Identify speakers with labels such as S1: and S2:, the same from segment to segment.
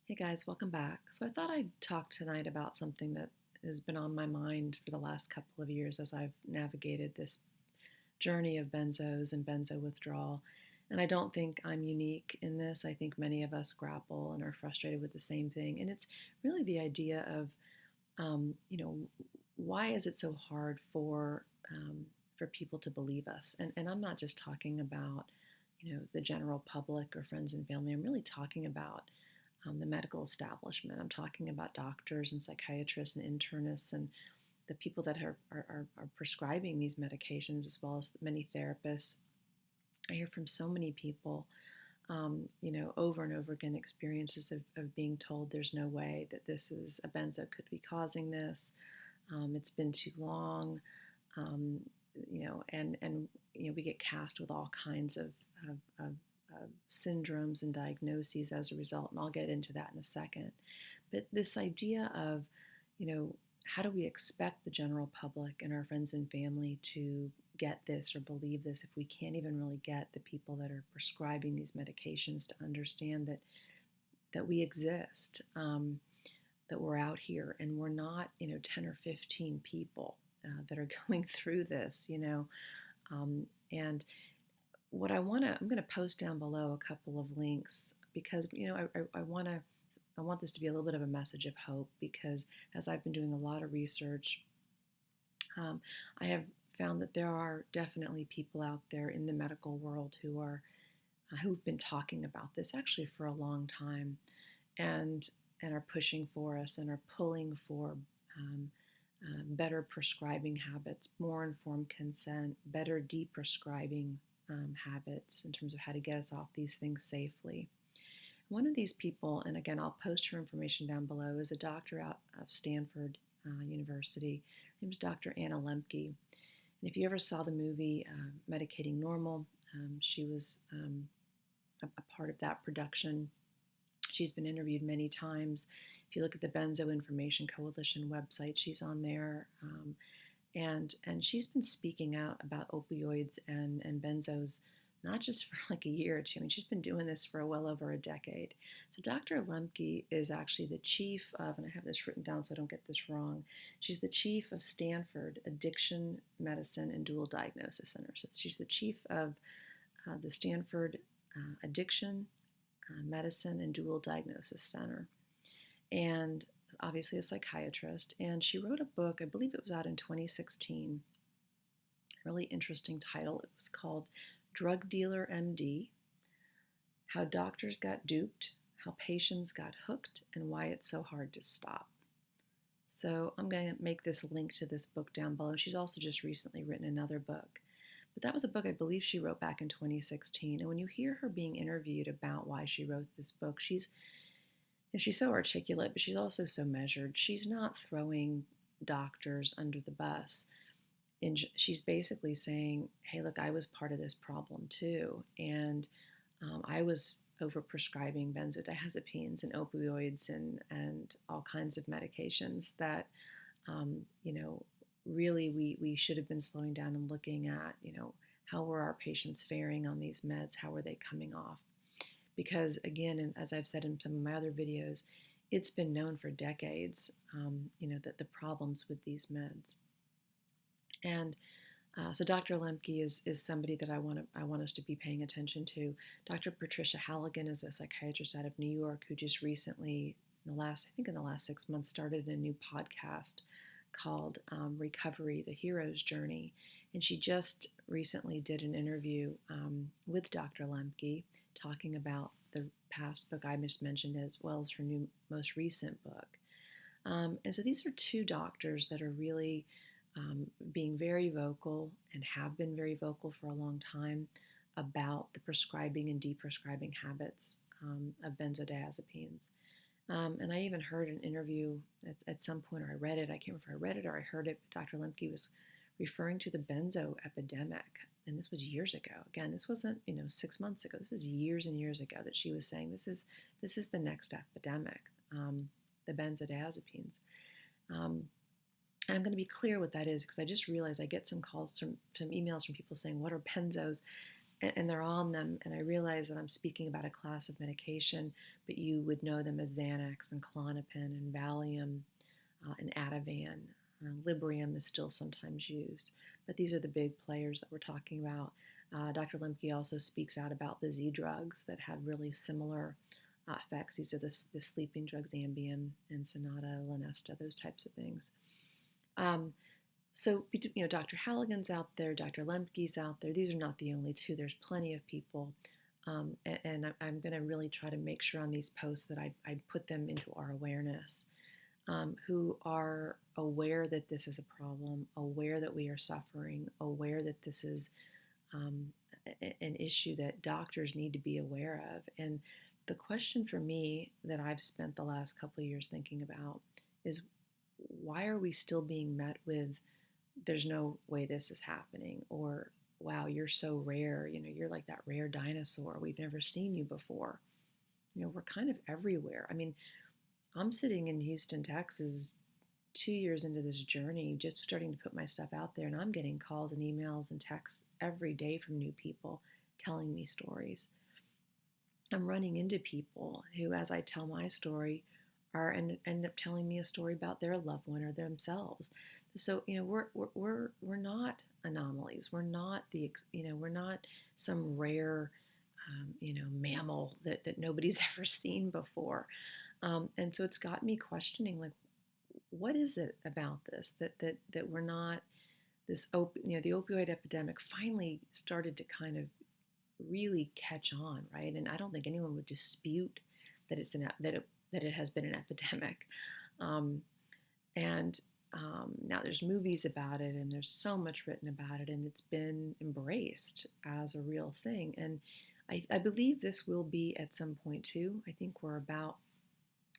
S1: Hey guys, welcome back. So I thought I'd talk tonight about something that has been on my mind for the last couple of years as I've navigated this journey of benzos and benzo withdrawal. And I don't think I'm unique in this. I think many of us grapple and are frustrated with the same thing. And it's really the idea of, um, you know, why is it so hard for people to believe us? And I'm not just talking about, the general public or friends and family. I'm really talking about the medical establishment. I'm talking about doctors and psychiatrists and internists and the people that are prescribing these medications, as well as many therapists. I hear from so many people, over and over again, experiences of being told there's no way that this is a benzo could be causing this. It's been too long, um, and we get cast with all kinds of syndromes and diagnoses as a result, and I'll get into that in a second. But this idea of, how do we expect the general public and our friends and family to get this or believe this if we can't even really get the people that are prescribing these medications to understand that we exist, that we're out here, and we're not, 10 or 15 people that are going through this, and what I'm going to post down below a couple of links because I want this to be a little bit of a message of hope because as I've been doing a lot of research, I have found that there are definitely people out there in the medical world who've been talking about this actually for a long time, and are pushing for us and are pulling for better prescribing habits, more informed consent, better deprescribing habits in terms of how to get us off these things safely. One of these people, and again, I'll post her information down below, is a doctor out of Stanford University. Her name is Dr. Anna Lemke. And if you ever saw the movie Medicating Normal, she was a part of that production. She's been interviewed many times. If you look at the Benzo Information Coalition website, she's on there. And she's been speaking out about opioids and benzos, not just for like a year or two. I mean, she's been doing this for well over a decade. So Dr. Lemke is actually the chief of, and I have this written down so I don't get this wrong, she's the chief of Stanford Addiction Medicine and Dual Diagnosis Center. So she's the chief of the Stanford Addiction Medicine and Dual Diagnosis Center. And obviously a psychiatrist, and she wrote a book, I believe it was out in 2016, really interesting title. It was called Drug Dealer MD, How Doctors Got Duped, How Patients Got Hooked, and Why It's So Hard to Stop. So I'm going to make this link to this book down below. She's also just recently written another book. But that was a book I believe she wrote back in 2016. And when you hear her being interviewed about why she wrote this book, she's so articulate, but she's also so measured. She's not throwing doctors under the bus. And she's basically saying, hey, look, I was part of this problem too. And I was overprescribing benzodiazepines and opioids and all kinds of medications that, really we should have been slowing down and looking at, how were our patients faring on these meds? How were they coming off? Because again, and as I've said in some of my other videos, it's been known for decades, that the problems with these meds. And so Dr. Lemke is somebody that I want us to be paying attention to. Dr. Patricia Halligan is a psychiatrist out of New York who just recently, in the last 6 months, started a new podcast called Recovery: The Hero's Journey. And she just recently did an interview with Dr. Lemke talking about the past book I just mentioned as well as her most recent book. And so these are two doctors that are really being very vocal and have been very vocal for a long time about the prescribing and deprescribing habits of benzodiazepines. And I even heard an interview at some point, or I read it, I can't remember if I read it or I heard it, but Dr. Lemke was referring to the Benzo Epidemic. And this was years ago. Again, this wasn't 6 months ago. This was years and years ago that she was saying this is the next epidemic, the benzodiazepines. And I'm going to be clear what that is because I just realized I get some calls some emails from people saying what are benzos, and they're on them, and I realize that I'm speaking about a class of medication, but you would know them as Xanax and Klonopin and Valium and Ativan. Librium is still sometimes used, but these are the big players that we're talking about. Dr. Lemke also speaks out about the Z drugs that have really similar effects. These are the sleeping drugs, Ambien and Sonata, Lunesta, those types of things. So, Dr. Halligan's out there, Dr. Lemke's out there. These are not the only two. There's plenty of people. And I'm going to really try to make sure on these posts that I put them into our awareness, who are aware that this is a problem, aware that we are suffering, aware that this is an issue that doctors need to be aware of. And the question for me that I've spent the last couple of years thinking about is, why are we still being met with, there's no way this is happening, or wow, you're so rare, you're like that rare dinosaur, we've never seen you before. We're kind of everywhere. I mean, I'm sitting in Houston, Texas, 2 years into this journey, just starting to put my stuff out there, and I'm getting calls and emails and texts every day from new people telling me stories. I'm running into people who, as I tell my story, end up telling me a story about their loved one or themselves. So we're not anomalies. We're not we're not some rare mammal that nobody's ever seen before. And so it's got me questioning, like, what is it about this that we're not this the opioid epidemic finally started to kind of really catch on, right? And I don't think anyone would dispute that that it has been an epidemic. Now there's movies about it, and there's so much written about it, and it's been embraced as a real thing. And I believe this will be at some point too. I think we're about,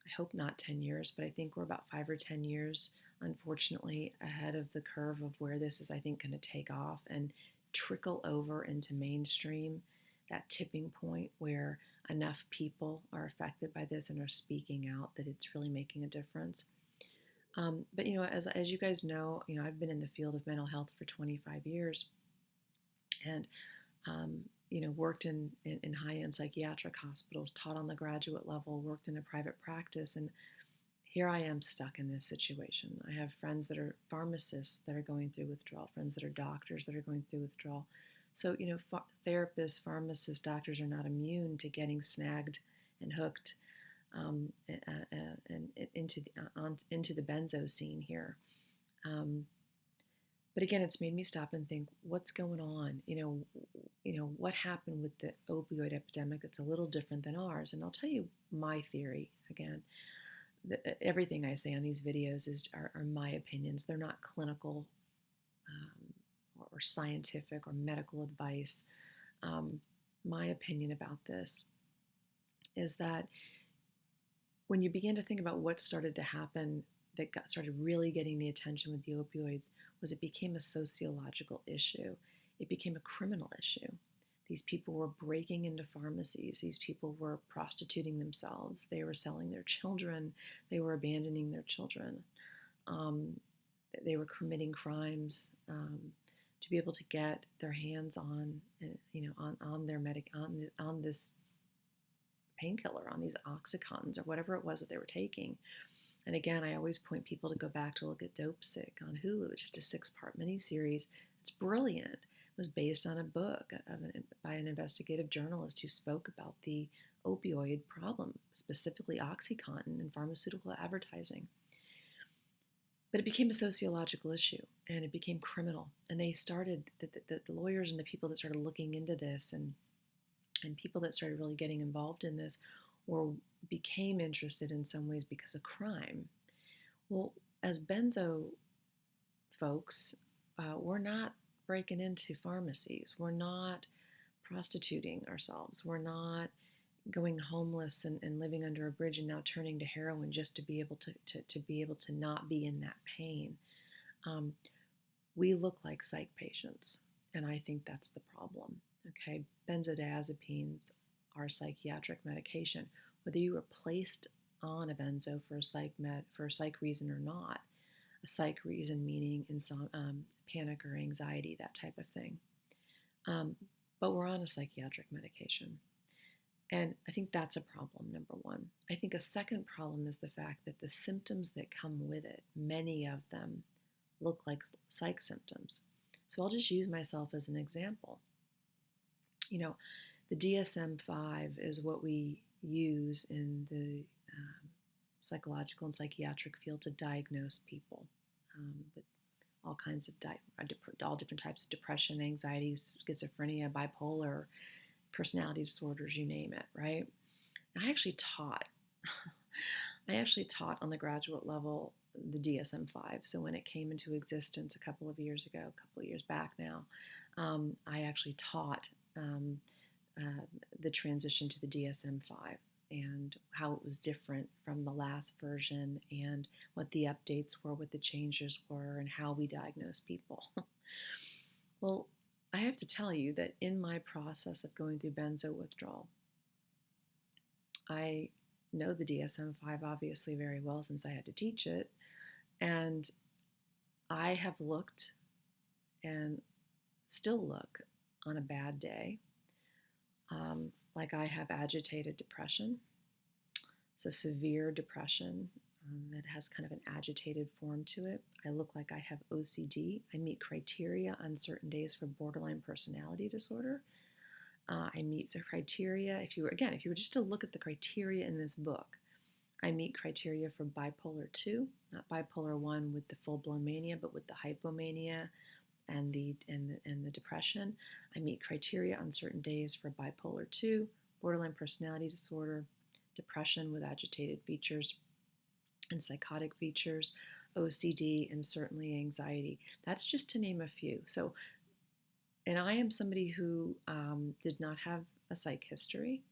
S1: I hope not 10 years, but I think we're about 5 or 10 years, unfortunately, ahead of the curve of where this is, I think, going to take off and trickle over into mainstream, that tipping point where enough people are affected by this and are speaking out that it's really making a difference. But as you guys know, I've been in the field of mental health for 25 years, and worked in high-end psychiatric hospitals, taught on the graduate level, worked in a private practice, and here I am stuck in this situation. I have friends that are pharmacists that are going through withdrawal, friends that are doctors that are going through withdrawal. So, therapists, pharmacists, doctors are not immune to getting snagged and hooked and into the benzo scene here. But again, it's made me stop and think, what's going on? What happened with the opioid epidemic that's a little different than ours? And I'll tell you my theory again. Everything I say on these videos are my opinions. They're not clinical or scientific or medical advice. My opinion about this is that when you begin to think about what started to happen that started really getting the attention with the opioids, was it became a sociological issue. It became a criminal issue. These people were breaking into pharmacies. These people were prostituting themselves. They were selling their children. They were abandoning their children. They were committing crimes to be able to get their hands on, on their on this painkiller, on these Oxycontins or whatever it was that they were taking. And again, I always point people to go back to look at Dope Sick on Hulu. It's just a 6-part miniseries. It's brilliant. It was based on a book by an investigative journalist who spoke about the opioid problem, specifically Oxycontin in pharmaceutical advertising. But it became a sociological issue, and it became criminal. And they started, the lawyers and the people that started looking into this and people that started really getting involved in this became interested in some ways because of crime. Well, as benzo folks, we're not breaking into pharmacies. We're not prostituting ourselves. We're not going homeless and living under a bridge and now turning to heroin just to be able to not be in that pain. We look like psych patients, and I think that's the problem. Okay, benzodiazepines are psychiatric medication. Whether you were placed on a benzo for a psych reason or not, a psych reason meaning panic or anxiety, that type of thing. but we're on a psychiatric medication. And I think that's a problem, number one. I think a second problem is the fact that the symptoms that come with it, many of them look like psych symptoms. So I'll just use myself as an example. You know, the DSM-5 is what we use in the psychological and psychiatric field to diagnose people with all kinds of all different types of depression, anxiety, schizophrenia, bipolar, personality disorders, you name it, right? And I actually taught on the graduate level the DSM-5. So when it came into existence a couple of years back now, I actually taught the transition to the DSM-5 and how it was different from the last version and what the updates were, what the changes were, and how we diagnose people. Well, I have to tell you that in my process of going through benzo withdrawal, I know the DSM-5 obviously very well since I had to teach it, and I have looked and still look on a bad day like I have agitated depression, so severe depression that has kind of an agitated form to it. I look like I have OCD. I meet criteria on certain days for borderline personality disorder. I meet the criteria, if you were just to look at the criteria in this book, I meet criteria for bipolar 2, not bipolar 1 with the full-blown mania, but with the hypomania and the depression. I meet criteria on certain days for bipolar 2, borderline personality disorder, depression with agitated features and psychotic features, OCD, and certainly anxiety. That's just to name a few. So, and I am somebody who did not have a psych history.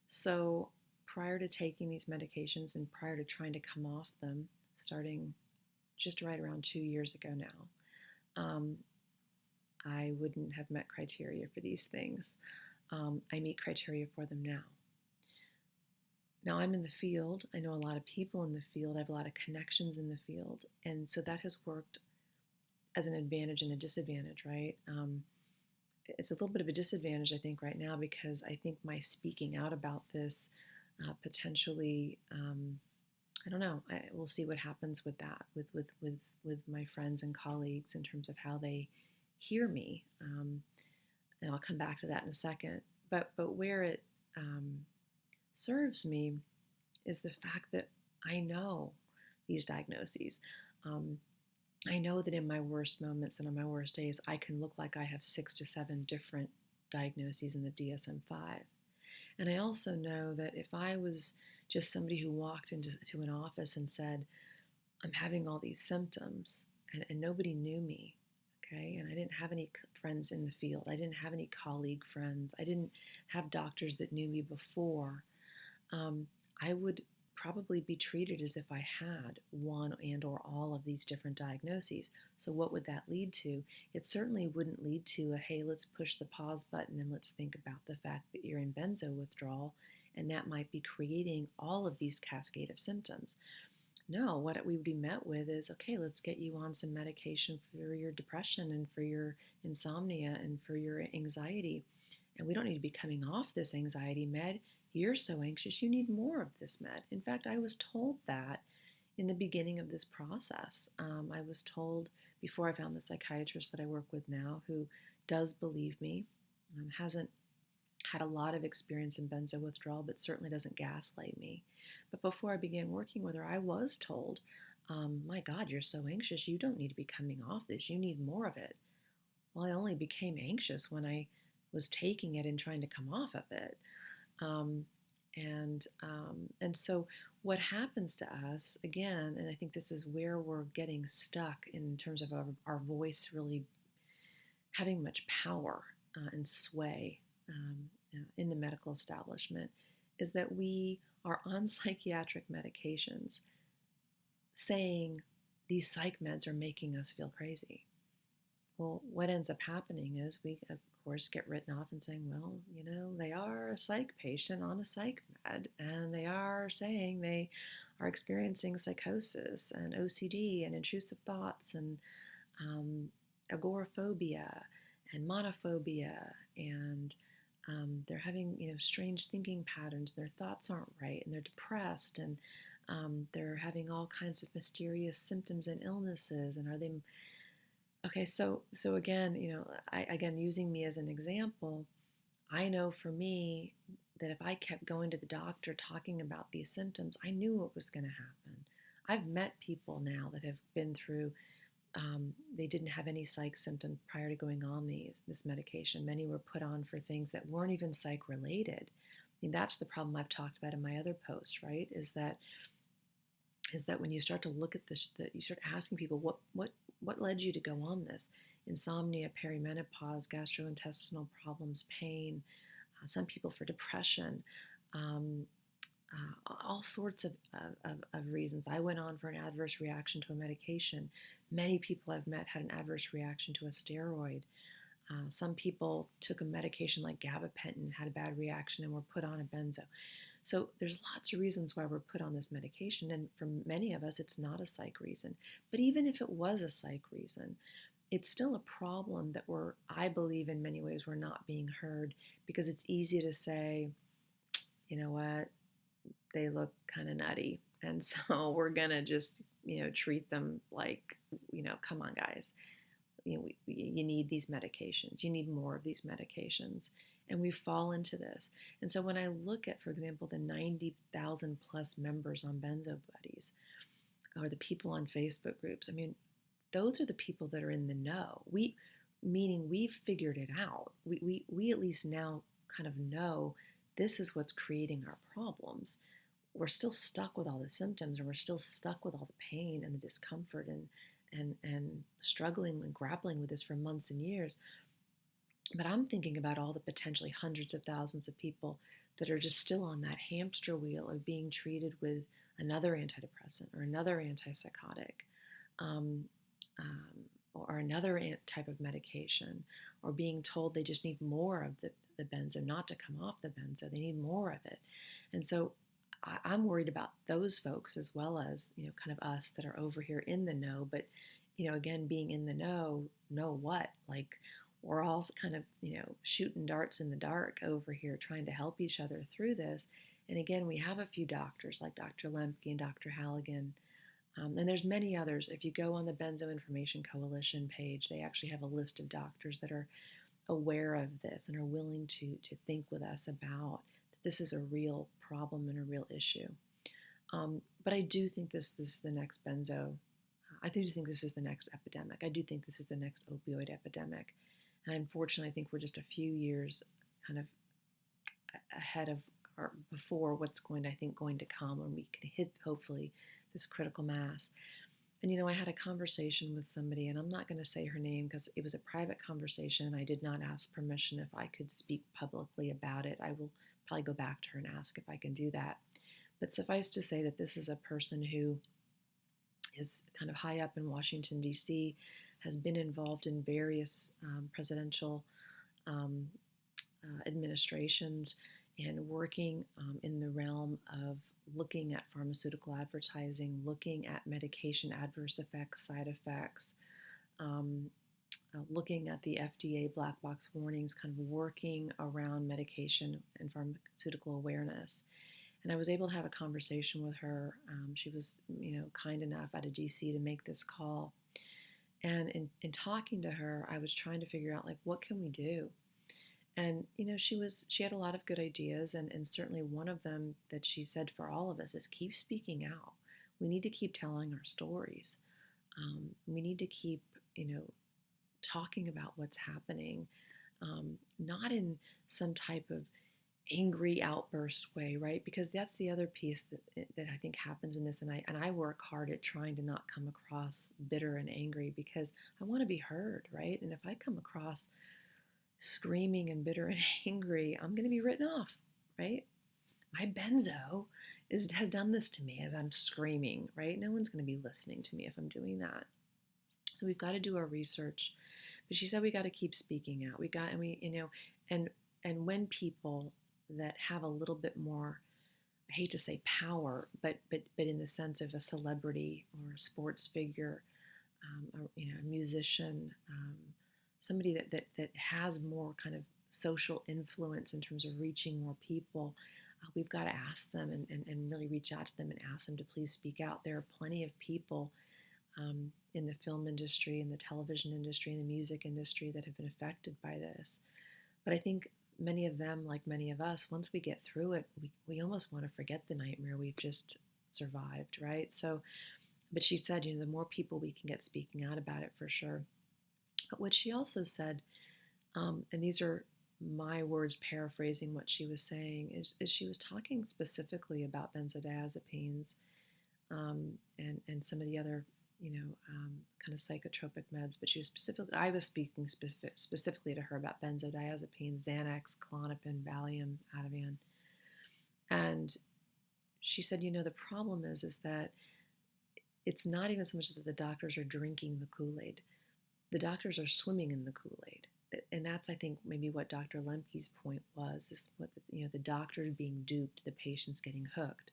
S1: So prior to taking these medications and prior to trying to come off them, starting just right around 2 years ago now, I wouldn't have met criteria for these things. I meet criteria for them now. Now I'm in the field. I know a lot of people in the field. I have a lot of connections in the field. And so that has worked as an advantage and a disadvantage, right? It's a little bit of a disadvantage, I think, right now because I think my speaking out about this potentially, I don't know. We'll see what happens with that, with my friends and colleagues in terms of how they hear me. And I'll come back to that in a second. But where it serves me is the fact that I know these diagnoses. I know that in my worst moments and on my worst days, I can look like I have 6 to 7 different diagnoses in the DSM-5. And I also know that if I was just somebody who walked into an office and said, I'm having all these symptoms, and nobody knew me, okay, and I didn't have any friends in the field, I didn't have any colleague friends, I didn't have doctors that knew me before, I would probably be treated as if I had one and or all of these different diagnoses. So what would that lead to? It certainly wouldn't lead to a, hey, let's push the pause button and let's think about the fact that you're in benzo withdrawal, and that might be creating all of these cascade of symptoms. No, what we would be met with is, okay, let's get you on some medication for your depression and for your insomnia and for your anxiety. And we don't need to be coming off this anxiety med. You're so anxious, you need more of this med. In fact, I was told that in the beginning of this process. I was told before I found the psychiatrist that I work with now, who does believe me, hasn't had a lot of experience in benzo withdrawal, but certainly doesn't gaslight me. But before I began working with her, I was told, my God, you're so anxious, you don't need to be coming off this, you need more of it. Well, I only became anxious when I was taking it and trying to come off of it. And so what happens to us, again, and I think this is where we're getting stuck in terms of our voice really having much power and sway in the medical establishment, is that we are on psychiatric medications saying these psych meds are making us feel crazy. Well, what ends up happening is we, of course, get written off and saying, well, they are a psych patient on a psych med, and they are saying they are experiencing psychosis and OCD and intrusive thoughts and agoraphobia and monophobia, and they're having strange thinking patterns. Their thoughts aren't right, and they're depressed, and they're having all kinds of mysterious symptoms and illnesses. And are they okay? So again, again using me as an example, I know for me that if I kept going to the doctor talking about these symptoms, I knew what was going to happen. I've met people now that have been through, they didn't have any psych symptoms prior to going on this medication. Many were put on for things that weren't even psych related. I mean, that's the problem I've talked about in my other posts, right? Is that when you start to look at this, that you start asking people, what led you to go on this? Insomnia, perimenopause, gastrointestinal problems, pain, some people for depression, all sorts of reasons. I went on for an adverse reaction to a medication. Many people I've met had an adverse reaction to a steroid. Some people took a medication like gabapentin, had a bad reaction, and were put on a benzo. So there's lots of reasons why we're put on this medication, and for many of us, it's not a psych reason. But even if it was a psych reason, it's still a problem that I believe in many ways, we're not being heard, because it's easy to say, you know what, they look kind of nutty, and so we're gonna just treat them like, come on guys, you need these medications, you need more of these medications, and we fall into this. And so when I look at, for example, the 90,000 plus members on Benzo Buddies, or the people on Facebook groups, I mean, those are the people that are in the know. Meaning we've figured it out. We at least now kind of know this is what's creating our problems. We're still stuck with all the symptoms, and we're still stuck with all the pain and the discomfort, and struggling and grappling with this for months and years. But I'm thinking about all the potentially hundreds of thousands of people that are just still on that hamster wheel of being treated with another antidepressant or another antipsychotic, or another type of medication, or being told they just need more of the benzo, not to come off the benzo. They need more of it. And so I'm worried about those folks, as well as, kind of us that are over here in the know. But, again, being in the know what? Like, we're all kind of, shooting darts in the dark over here, trying to help each other through this. And again, we have a few doctors like Dr. Lembke and Dr. Halligan. And there's many others. If you go on the Benzo Information Coalition page, they actually have a list of doctors that are aware of this and are willing to think with us about that this is a real problem and a real issue. But I do think this is the next benzo. I do think this is the next epidemic. I do think this is the next opioid epidemic. And unfortunately, I think we're just a few years kind of ahead of, or before, what's going to come when we can hit, hopefully, this critical mass. And I had a conversation with somebody, and I'm not going to say her name because it was a private conversation. I did not ask permission if I could speak publicly about it. I will probably go back to her and ask if I can do that. But suffice to say that this is a person who is kind of high up in Washington, D.C., has been involved in various presidential administrations, and working in the realm of looking at pharmaceutical advertising, looking at medication adverse effects, side effects, looking at the FDA black box warnings, kind of working around medication and pharmaceutical awareness. And I was able to have a conversation with her. She was, kind enough out of DC to make this call. And in talking to her, I was trying to figure out, like, what can we do? And, she had a lot of good ideas, and certainly one of them that she said for all of us is keep speaking out. We need to keep telling our stories. We need to keep, talking about what's happening, not in some type of angry outburst way, right? Because that's the other piece that I think happens in this, and I work hard at trying to not come across bitter and angry, because I want to be heard, right? And if I come across screaming and bitter and angry, I'm going to be written off, right? My benzo has done this to me as I'm screaming, right? No one's going to be listening to me if I'm doing that. So we've got to do our research. But she said we got to keep speaking out. And when people that have a little bit more, I hate to say power, but in the sense of a celebrity or a sports figure, a musician, somebody that has more kind of social influence in terms of reaching more people, we've got to ask them and really reach out to them and ask them to please speak out. There are plenty of people in the film industry, in the television industry, in the music industry that have been affected by this. But I think many of them, like many of us, once we get through it, we almost want to forget the nightmare we've just survived, right? So, but she said, the more people we can get speaking out about it, for sure. But what she also said, and these are my words paraphrasing what she was saying, is she was talking specifically about benzodiazepines and some of the other, kind of psychotropic meds. But I was speaking specifically to her about benzodiazepines, Xanax, Klonopin, Valium, Ativan. And she said, the problem is that it's not even so much that the doctors are drinking the Kool-Aid. The doctors are swimming in the Kool-Aid. And that's, I think, maybe what Dr. Lemke's point was, is what the doctors being duped, the patients getting hooked.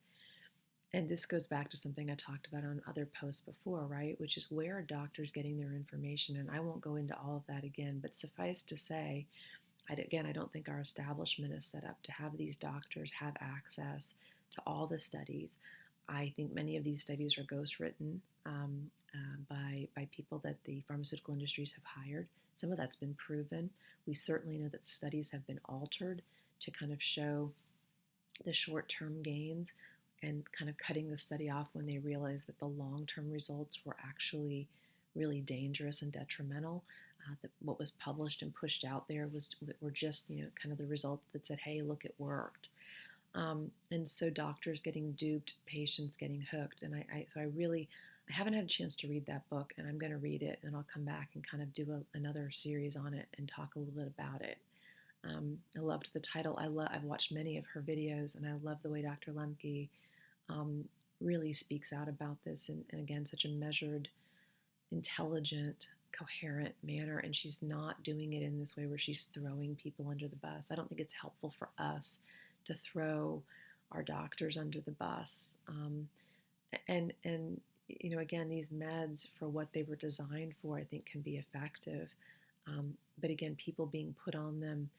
S1: And this goes back to something I talked about on other posts before, right? Which is, where are doctors getting their information? And I won't go into all of that again, but suffice to say, I don't think our establishment is set up to have these doctors have access to all the studies. I think many of these studies are ghostwritten by people that the pharmaceutical industries have hired. Some of that's been proven. We certainly know that studies have been altered to kind of show the short-term gains and kind of cutting the study off when they realized that the long-term results were actually really dangerous and detrimental. That what was published and pushed out there were just kind of the results that said, hey, look, it worked. And so doctors getting duped, patients getting hooked. And I haven't had a chance to read that book, and I'm going to read it, and I'll come back and kind of do another series on it and talk a little bit about it. I loved the title. I've watched many of her videos, and I love the way Dr. Lemke really speaks out about this, and again, such a measured, intelligent, coherent manner. And she's not doing it in this way where she's throwing people under the bus. I don't think it's helpful for us to throw our doctors under the bus. And again, these meds, for what they were designed for, I think can be effective. But again, people being put on them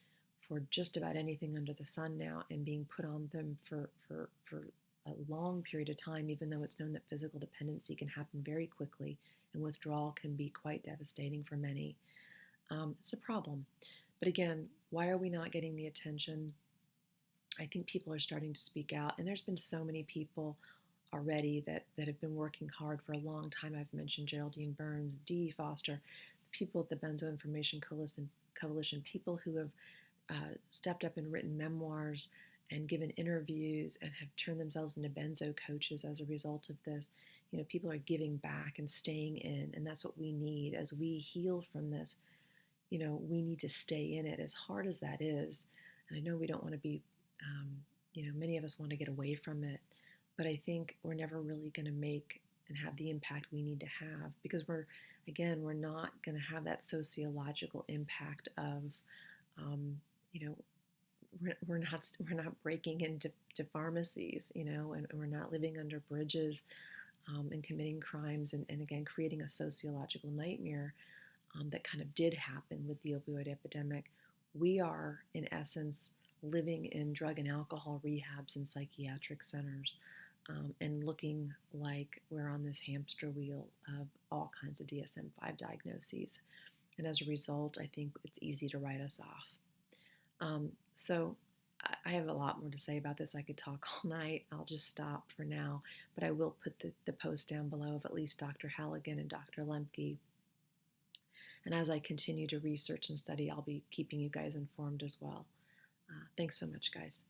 S1: for just about anything under the sun now, and being put on them for a long period of time, even though it's known that physical dependency can happen very quickly and withdrawal can be quite devastating for many. It's a problem. But again, why are we not getting the attention? I think people are starting to speak out, and there's been so many people already that have been working hard for a long time. I've mentioned Geraldine Burns, Dee Foster, people at the Benzo Information Coalition, people who have stepped up and written memoirs and given interviews and have turned themselves into benzo coaches as a result of this. People are giving back and staying in, and that's what we need as we heal from this. We need to stay in it, as hard as that is. And I know we don't want to be, many of us want to get away from it, but I think we're never really going to make and have the impact we need to have, because we're not going to have that sociological impact of, we're not breaking into pharmacies, and we're not living under bridges and committing crimes and again creating a sociological nightmare that kind of did happen with the opioid epidemic. We are, in essence, living in drug and alcohol rehabs and psychiatric centers, and looking like we're on this hamster wheel of all kinds of DSM-5 diagnoses. And as a result, I think it's easy to write us off. So I have a lot more to say about this. I could talk all night. I'll just stop for now, but I will put the post down below of at least Dr. Halligan and Dr. Lemke. And as I continue to research and study, I'll be keeping you guys informed as well. Thanks so much, guys.